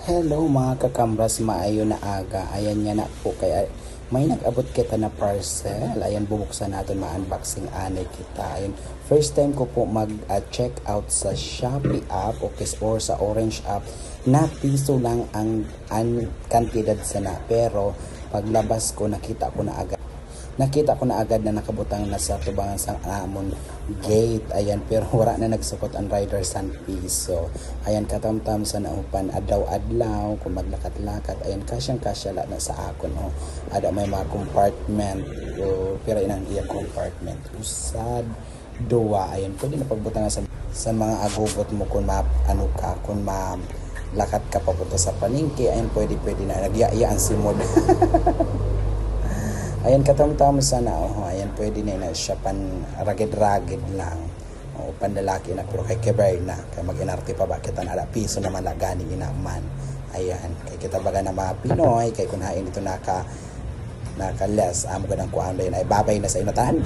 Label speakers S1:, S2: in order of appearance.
S1: Hello mga kakambras, maayo na aga. Ayan nga na po kaya may nag-abot kita na parcel. Ayan, bubuksan natin, ma-unboxing anay kita. Ayan, first time ko po mag-check out sa Shopee app or sa Orange app na piso lang ang kantidad sana. Pero paglabas ko, nakita ko na agad na nakabutang na sa tubangan sang amon gate. Ayan, pero wala na nagsukot ang rider san piso. Ayan, katamtam sa naupan adlaw-adlaw kung maglakat-lakat. Ayan, kasyang-kasya na sa akon. Oh. Ada may mga compartment. Pero inang iya compartment. Usad, duwa. Ayan, pwede na pagbutang sa mga agugot mo kung kung lakat ka papunta sa palengke. Ayan, pwede na. Nagyaya ang simod. Ayan, katamtam sana. Ayan, pwede na siya pan ragid-ragid lang. Pandalaki na, pero kay kebay na. Kaya mag-inarte pa ba kita na piso naman lagani inaman. Ayan, kay kita baga na mga Pinoy, kay kung hain dito naka-less, amo ka ng kuhaan ba yun, ay babay na sa inatahan.